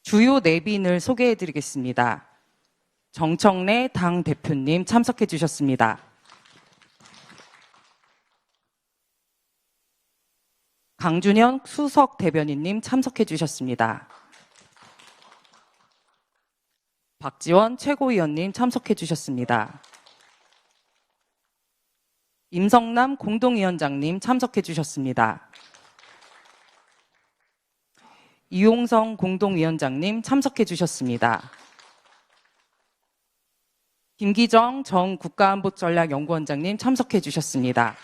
주요 내빈을 소개해드리겠습니다. 정청래 당대표님 참석해 주셨습니다. 강준현 수석 대변인님 참석해 주셨습니다. 박지원 최고위원님 참석해 주셨습니다. 임성남 공동위원장님 참석해 주셨습니다. 이용성 공동위원장님 참석해 주셨습니다. 김기정 전 국가안보전략연구원장님 참석해 주셨습니다.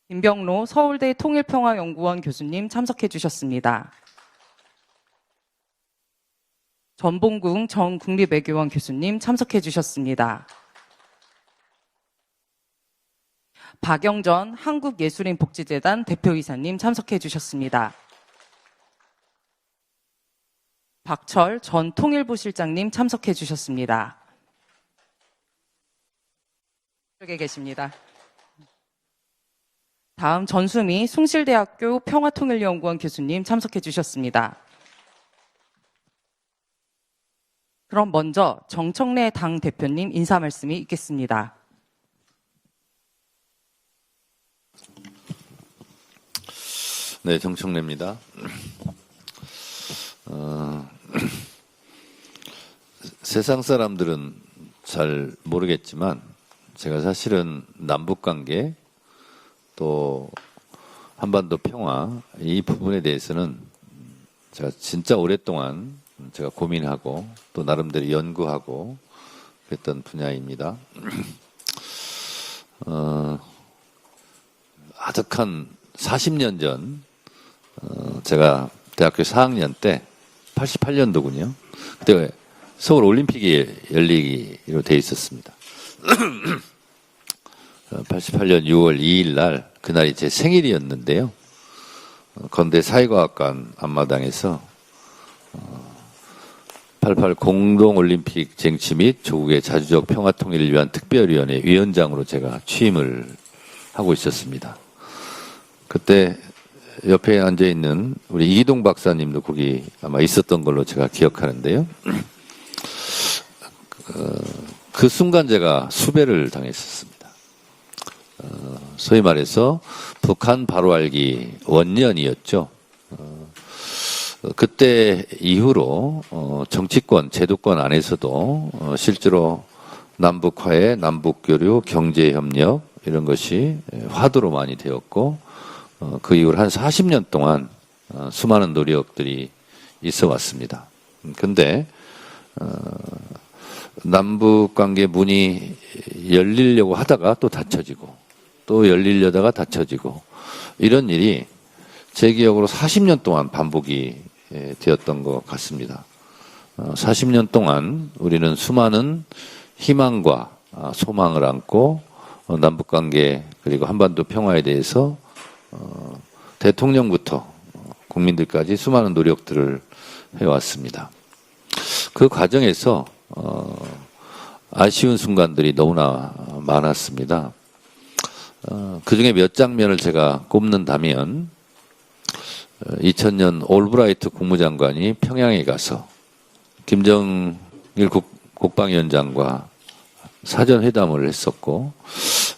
김병로 서울대 통일평화연구원 교수님 참석해 주셨습니다. 전봉궁 전 국립외교원 교수님 참석해 주셨습니다. 박영전 한국예술인복지재단 대표이사님 참석해 주셨습니다. 박철 전 통일부 실장님 참석해 주셨습니다. 여기 계십니다. 다음 전수미 숭실대학교 평화통일연구원 교수님 참석해 주셨습니다. 그럼 먼저 정청래 당대표님 인사 말씀이 있겠습니다. 네, 정청래입니다. 세상 사람들은 잘 모르겠지만 제가 사실은 남북관계 또 한반도 평화 이 부분에 대해서는 제가 진짜 오랫동안 제가 고민하고 또 나름대로 연구하고 그랬던 분야입니다. 아득한 40년 전 제가 대학교 4학년 때 88년도군요. 그때 서울 올림픽이 열리기로 돼 있었습니다. 88년 6월 2일 날 그날이 제 생일이었는데요. 건대 사회과학관 앞마당에서 88 공동올림픽 쟁취 및 조국의 자주적 평화통일을 위한 특별위원회 위원장으로 제가 취임을 하고 있었습니다. 그때 옆에 앉아있는 우리 이기동 박사님도 거기 아마 있었던 걸로 제가 기억하는데요. 그 순간 제가 수배를 당했었습니다. 소위 말해서 북한 바로 알기 원년이었죠. 그때 이후로 정치권, 제도권 안에서도 실제로 남북화해, 남북교류, 경제협력 이런 것이 화두로 많이 되었고 그 이후로 한 40년 동안 수많은 노력들이 있어 왔습니다. 근데 남북관계 문이 열리려고 하다가 또 닫혀지고 또 열리려다가 닫혀지고 이런 일이 제 기억으로 40년 동안 반복이 되었던 것 같습니다. 40년 동안 우리는 수많은 희망과 소망을 안고 남북관계 그리고 한반도 평화에 대해서 대통령부터 국민들까지 수많은 노력들을 해왔습니다. 그 과정에서 아쉬운 순간들이 너무나 많았습니다. 그 중에 몇 장면을 제가 꼽는다면 2000년 올브라이트 국무장관이 평양에 가서 김정일 국방위원장과 사전회담을 했었고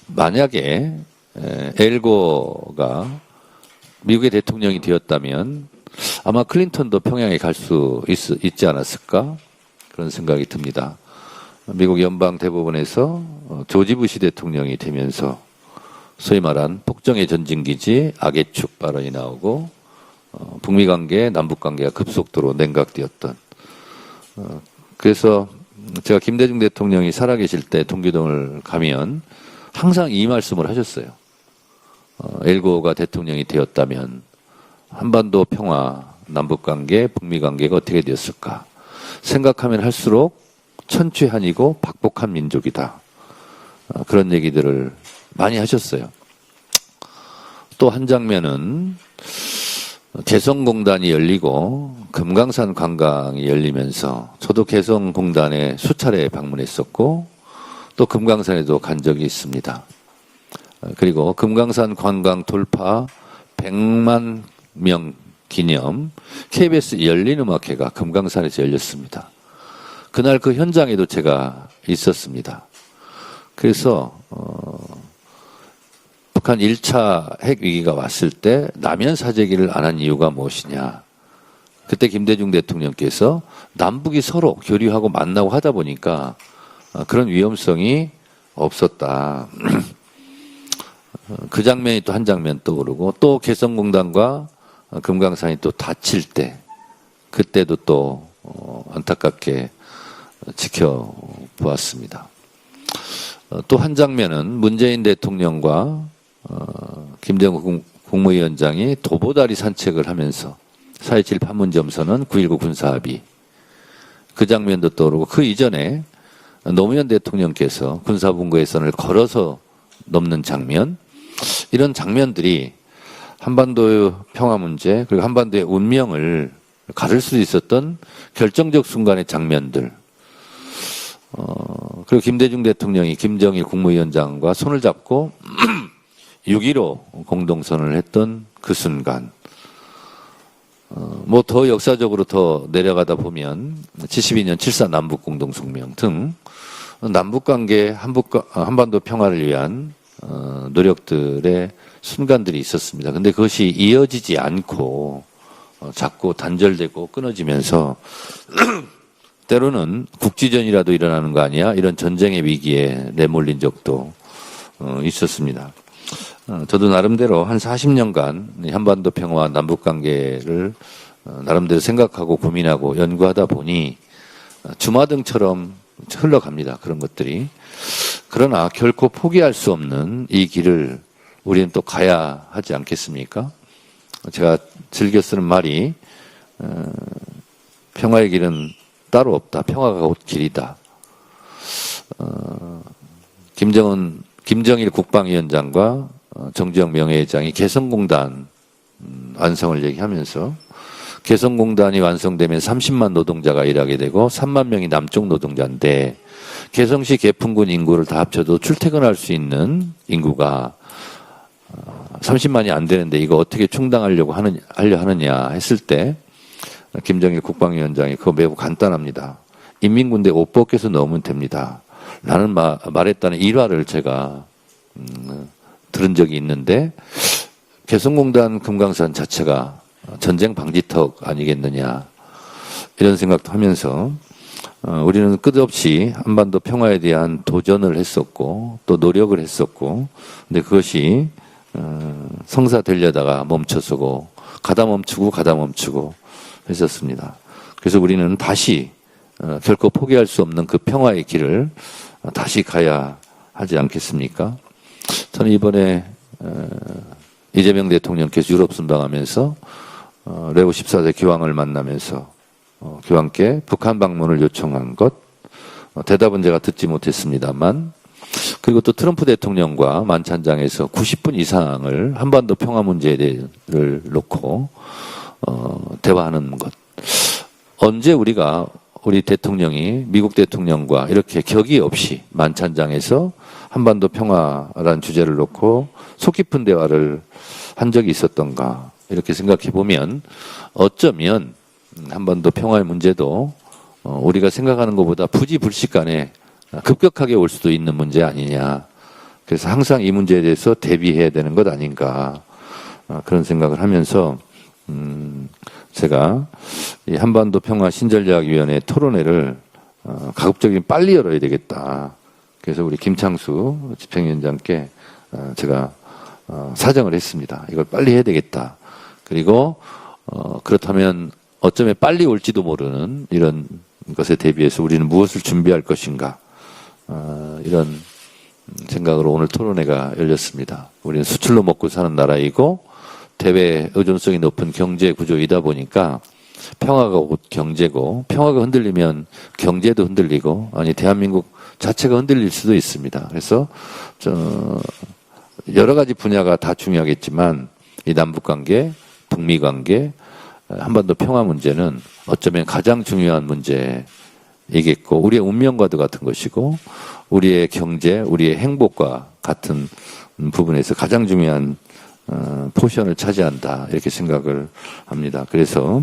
만약에 엘고가 미국의 대통령이 되었다면 아마 클린턴도 평양에 갈 수 있지 않았을까 그런 생각이 듭니다. 미국 연방대법원에서 조지 부시 대통령이 되면서 소위 말한 폭정의 전진기지 악의 축 발언이 나오고 북미관계, 남북관계가 급속도로 냉각되었던 그래서 제가 김대중 대통령이 살아계실 때 동교동을 가면 항상 이 말씀을 하셨어요. 엘고가 대통령이 되었다면 한반도 평화, 남북관계, 북미관계가 어떻게 되었을까 생각하면 할수록 천추한이고 박복한 민족이다. 그런 얘기들을 많이 하셨어요. 또 한 장면은 개성공단이 열리고 금강산 관광이 열리면서 저도 개성공단에 수차례 방문했었고 또 금강산에도 간 적이 있습니다. 그리고 금강산 관광 돌파 100만 명 기념 KBS 열린음악회가 금강산에서 열렸습니다. 그날 그 현장에도 제가 있었습니다. 그래서 북한 1차 핵 위기가 왔을 때 남연 사재기를 안 한 이유가 무엇이냐. 그때 김대중 대통령께서 남북이 서로 교류하고 만나고 하다 보니까 그런 위험성이 없었다. 그 장면이 또 한 장면 떠오르고, 또 개성공단과 금강산이 또 닫힐 때, 그때도 또 안타깝게 지켜보았습니다. 또 한 장면은 문재인 대통령과 김정은 국무위원장이 도보다리 산책을 하면서 4.27 판문점선언 9.19 군사합의, 그 장면도 떠오르고, 그 이전에 노무현 대통령께서 군사분계선을 걸어서 넘는 장면, 이런 장면들이 한반도의 평화 문제, 그리고 한반도의 운명을 가를 수 있었던 결정적 순간의 장면들. 그리고 김대중 대통령이 김정일 국무위원장과 손을 잡고 6.15 공동선언을 했던 그 순간. 뭐 더 역사적으로 더 내려가다 보면 72년 7.4 남북공동성명 등 남북관계, 한반도 평화를 위한 노력들의 순간들이 있었습니다. 근데 그것이 이어지지 않고 자꾸 단절되고 끊어지면서 때로는 국지전이라도 일어나는 거 아니야? 이런 전쟁의 위기에 내몰린 적도 있었습니다. 저도 나름대로 한 40년간 한반도 평화와 남북관계를 나름대로 생각하고 고민하고 연구하다 보니 주마등처럼 흘러갑니다. 그런 것들이. 그러나 결코 포기할 수 없는 이 길을 우리는 또 가야 하지 않겠습니까? 제가 즐겨 쓰는 말이 평화의 길은 따로 없다. 평화가 곧 길이다. 김정일 국방위원장과 정주영 명예회장이 개성공단 완성을 얘기하면서, 개성공단이 완성되면 30만 노동자가 일하게 되고 3만 명이 남쪽 노동자인데, 개성시 개풍군 인구를 다 합쳐도 출퇴근할 수 있는 인구가 30만이 안 되는데 이거 어떻게 충당하려 하느냐 했을 때, 김정일 국방위원장이 그거 매우 간단합니다. 인민군대 옷 벗겨서 넣으면 됩니다. 라는 말했다는 일화를 제가 들은 적이 있는데, 개성공단 금강산 자체가 전쟁 방지턱 아니겠느냐, 이런 생각도 하면서 우리는 끝없이 한반도 평화에 대한 도전을 했었고 또 노력을 했었고, 근데 그것이 성사되려다가 멈춰서고 가다 멈추고 했었습니다. 그래서 우리는 다시 결코 포기할 수 없는 그 평화의 길을 다시 가야 하지 않겠습니까? 저는 이번에 이재명 대통령께서 유럽 순방하면서 레오 14세 교황을 만나면서 교황께 북한 방문을 요청한 것, 대답은 제가 듣지 못했습니다만, 그리고 또 트럼프 대통령과 만찬장에서 90분 이상을 한반도 평화 문제를 놓고 대화하는 것. 언제 우리 대통령이 미국 대통령과 이렇게 격의 없이 만찬장에서 한반도 평화라는 주제를 놓고 속 깊은 대화를 한 적이 있었던가, 이렇게 생각해 보면 어쩌면 한반도 평화의 문제도 우리가 생각하는 것보다 부지불식간에 급격하게 올 수도 있는 문제 아니냐. 그래서 항상 이 문제에 대해서 대비해야 되는 것 아닌가, 그런 생각을 하면서 제가 이 한반도 평화 신전략위원회 토론회를 가급적이면 빨리 열어야 되겠다. 그래서 우리 김창수 집행위원장께 제가 사정을 했습니다. 이걸 빨리 해야 되겠다. 그리고 그렇다면 어쩌면 빨리 올지도 모르는 이런 것에 대비해서 우리는 무엇을 준비할 것인가, 이런 생각으로 오늘 토론회가 열렸습니다. 우리는 수출로 먹고 사는 나라이고 대외 의존성이 높은 경제 구조이다 보니까 평화가 곧 경제고, 평화가 흔들리면 경제도 흔들리고, 아니 대한민국 자체가 흔들릴 수도 있습니다. 그래서 여러 가지 분야가 다 중요하겠지만 이 남북관계, 북미관계, 한반도 평화 문제는 어쩌면 가장 중요한 문제이겠고, 우리의 운명과도 같은 것이고, 우리의 경제, 우리의 행복과 같은 부분에서 가장 중요한 포션을 차지한다 이렇게 생각을 합니다. 그래서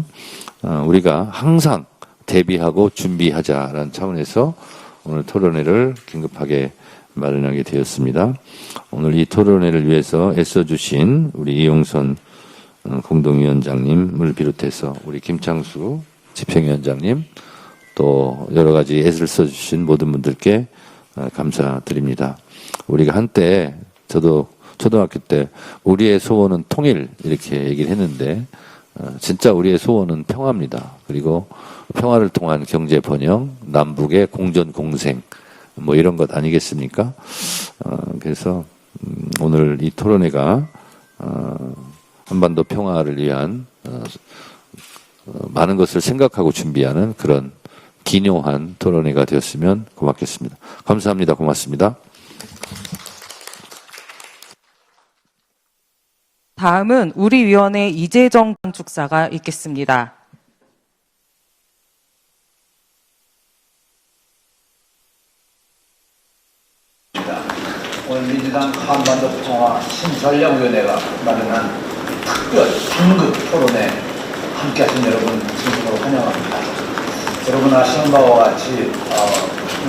우리가 항상 대비하고 준비하자라는 차원에서 오늘 토론회를 긴급하게 마련하게 되었습니다. 오늘 이 토론회를 위해서 애써주신 우리 이용선 공동위원장님을 비롯해서 우리 김창수 집행위원장님 또 여러 가지 애를 써주신 모든 분들께 감사드립니다. 우리가 한때 저도 초등학교 때 우리의 소원은 통일 이렇게 얘기를 했는데 진짜 우리의 소원은 평화입니다. 그리고 평화를 통한 경제 번영, 남북의 공존 공생 뭐 이런 것 아니겠습니까? 그래서 오늘 이 토론회가 한반도 평화를 위한 많은 것을 생각하고 준비하는 그런 기묘한 토론회가 되었으면 고맙겠습니다. 감사합니다. 고맙습니다. 다음은 우리 위원회 이재정 건축사가 있겠습니다. 오늘 민주당 한반도 평화 신전략위원회가 마련한 특별 긴급 토론에 함께하신 여러분 진심으로 환영합니다. 여러분 아시는 바와 같이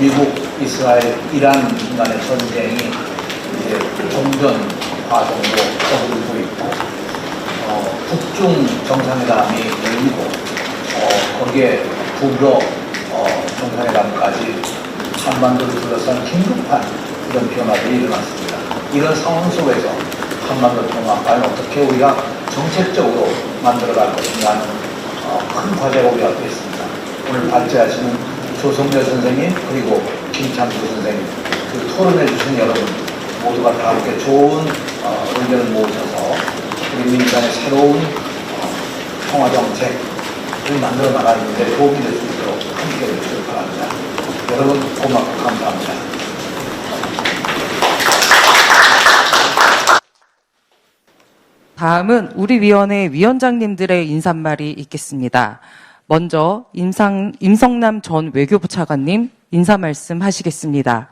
미국, 이스라엘, 이란 간의 전쟁이 이제 종전 과정으로 접어들고 있고 북중 정상회담이 열리고 거기에 부러 정상회담까지 한반도를 둘러싼 긴급한 이런 변화들이 일어났습니다. 이런 상황 속에서 한반도 평화 과연 어떻게 우리가 정책적으로 만들어갈 것인가 하는 큰 과제가 우리 앞에 있습니다. 오늘 발제하시는 조성렬 선생님 그리고 김창수 선생님 그 토론해 주신 여러분 모두가 다 이렇게 좋은 의견을 모으셔서 우리 민주당의 새로운 평화 정책을 만들어 나가는 데 도움이 될 수 있도록 함께 해주시기 바랍니다. 여러분 고맙고 감사합니다. 다음은 우리 위원회 위원장님들의 인사말이 있겠습니다. 먼저 임성남 전 외교부 차관님 인사 말씀 하시겠습니다.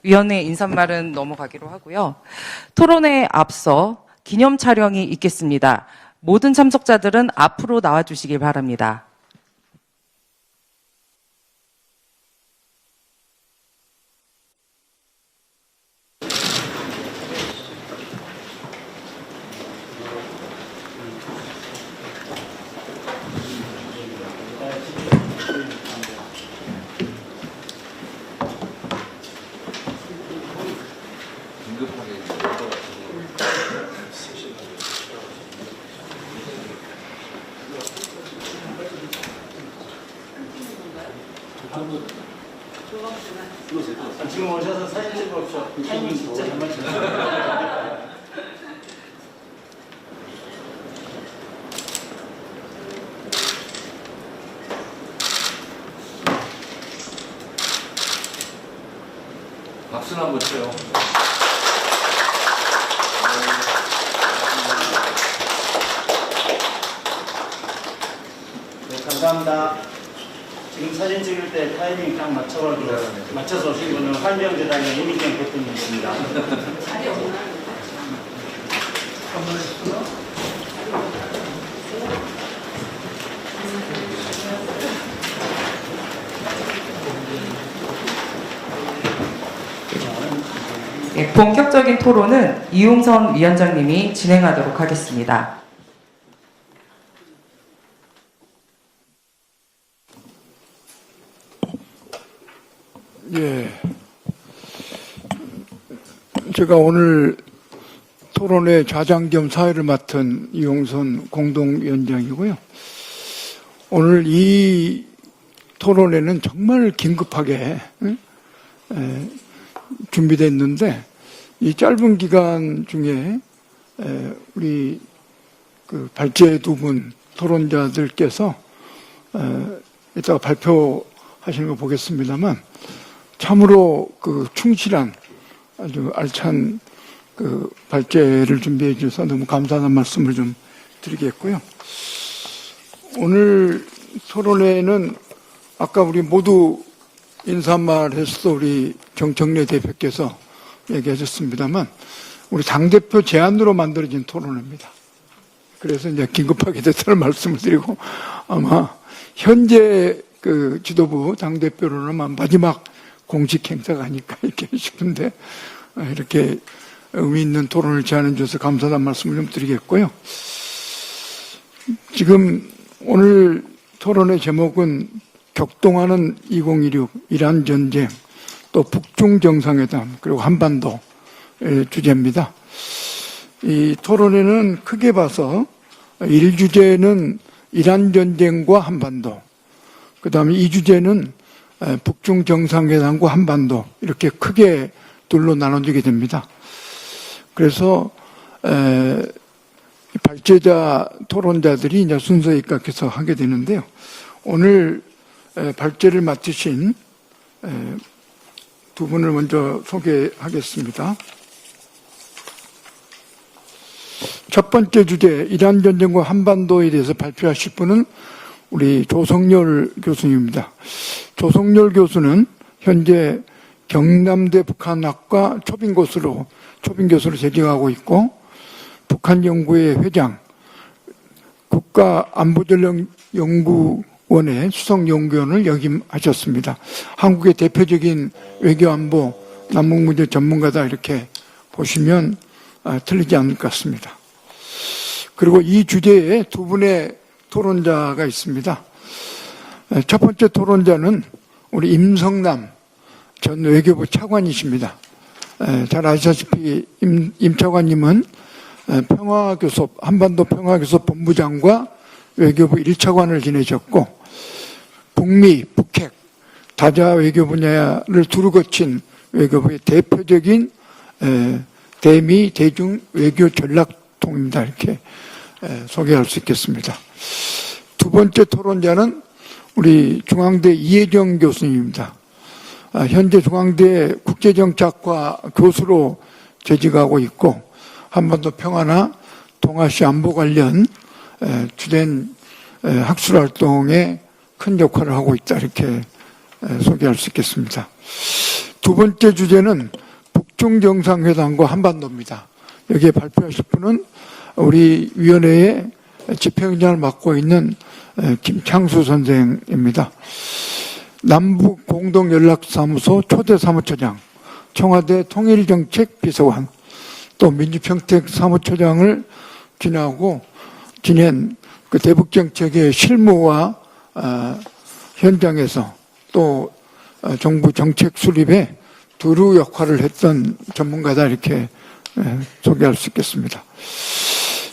위원회 인사말은 넘어가기로 하고요. 토론회에 앞서 기념 촬영이 있겠습니다. 모든 참석자들은 앞으로 나와주시길 바랍니다. 지금 오셔서 사진 찍어보십시오. 타이밍 진짜 잘 맞추셨어요. 박수를 한번 쳐요. 네, 감사합니다. 지금 사진 찍을 때 타이밍 딱 맞춰서 오신 분은 환경재단의 이민경 대표님입니다. 네, 본격적인 토론은 이용선 위원장님이 진행하도록 하겠습니다. 예. 제가 오늘 토론회 좌장 겸 사회를 맡은 이용선 공동위원장이고요. 오늘 이 토론회는 정말 긴급하게 준비됐는데 이 짧은 기간 중에 우리 그 발제 두 분 토론자들께서 이따가 발표하시는 거 보겠습니다만 참으로 그 충실한 아주 알찬 그 발제를 준비해 주셔서 너무 감사하다는 말씀을 좀 드리겠고요. 오늘 토론회는 아까 우리 모두 인사말에서도 우리 정청래 대표께서 얘기하셨습니다만 우리 당대표 제안으로 만들어진 토론회입니다. 그래서 이제 긴급하게 대처를 말씀을 드리고 아마 현재 그 지도부 당대표로는 마지막 공식 행사가 아닐까 이렇게 싶은데 이렇게 의미 있는 토론을 제안해 주셔서 감사하다는 말씀을 좀 드리겠고요. 지금 오늘 토론의 제목은 격동하는 2016 이란 전쟁 또 북중 정상회담 그리고 한반도의 주제입니다. 이 토론회는 크게 봐서 1주제는 이란 전쟁과 한반도, 그 다음에 2주제는 북중 정상회담과 한반도 이렇게 크게 둘로 나눠지게 됩니다. 그래서 발제자 토론자들이 이제 순서에 입각해서 하게 되는데요. 오늘 발제를 맡으신 두 분을 먼저 소개하겠습니다. 첫 번째 주제 이란 전쟁과 한반도에 대해서 발표하실 분은 우리 조성열 교수님입니다. 조성열 교수는 현재 경남대 북한학과 초빙교수로 재직하고 있고 북한연구회 회장, 국가안보전략연구원의 수석연구원을 역임하셨습니다. 한국의 대표적인 외교안보, 남북문제 전문가다 이렇게 보시면 틀리지 않을 것 같습니다. 그리고 이 주제에 두 분의 토론자가 있습니다. 첫 번째 토론자는 우리 임성남 전 외교부 차관이십니다. 잘 아시다시피 임 차관님은 평화교섭, 한반도 평화교섭 본부장과 외교부 1차관을 지내셨고 북미, 북핵, 다자 외교 분야를 두루 거친 외교부의 대표적인 대미, 대중 외교 전략통입니다. 이렇게 소개할 수 있겠습니다. 두 번째 토론자는 우리 중앙대 이혜정 교수님입니다. 현재 중앙대 국제정책과 교수로 재직하고 있고 한반도 평화나 동아시아 안보 관련 주된 학술활동에 큰 역할을 하고 있다 이렇게 소개할 수 있겠습니다. 두 번째 주제는 북중 정상회담과 한반도입니다. 여기에 발표하실 분은 우리 위원회의 집행위원장을 맡고 있는 김창수 선생입니다. 남북공동연락사무소 초대사무처장, 청와대 통일정책비서관, 또 민주평택사무처장을 지낸 그 대북정책의 실무와 현장에서 또 정부 정책 수립에 두루 역할을 했던 전문가다 이렇게 소개할 수 있겠습니다.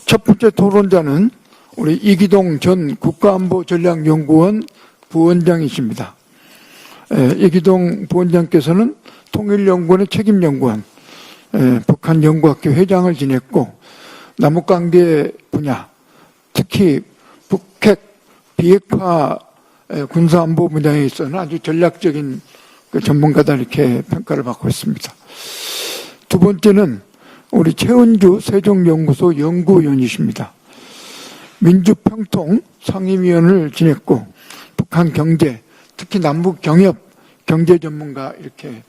첫 번째 토론자는 우리 이기동 전 국가안보전략연구원 부원장이십니다. 이기동 부원장께서는 통일연구원의 책임연구원, 북한연구학교 회장을 지냈고 남북관계 분야, 특히 북핵 비핵화 군사안보 분야에 있어서는 아주 전략적인 그 전문가다 이렇게 평가를 받고 있습니다. 두 번째는 우리 최은주 세종연구소 연구위원이십니다. 민주평통 상임위원을 지냈고 북한 경제, 특히 남북 경협 경제 전문가 이렇게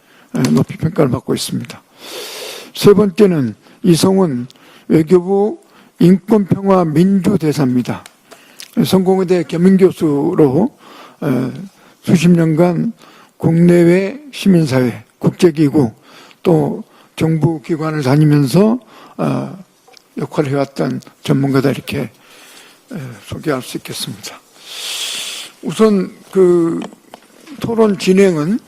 높이 평가를 받고 있습니다. 세 번째는 이성훈 외교부 인권평화민주대사입니다. 성공회대 겸임교수로 수십 년간 국내외 시민사회, 국제기구 또 정부기관을 다니면서 역할을 해왔던 전문가다 이렇게 소개할 수 있겠습니다. 우선 그 토론 진행은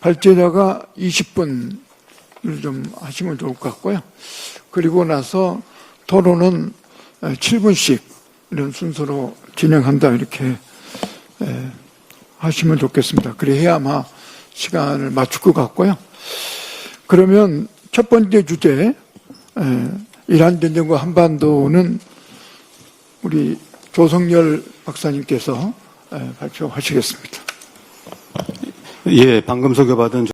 발제자가 20분을 좀 하시면 좋을 것 같고요. 그리고 나서 토론은 7분씩 이런 순서로 진행한다 이렇게 하시면 좋겠습니다. 그래야 아마 시간을 맞출 것 같고요. 그러면 첫 번째 주제 이란 전쟁과 한반도는 우리 조성열 박사님께서 발표하시겠습니다. 예, 방금 소개받은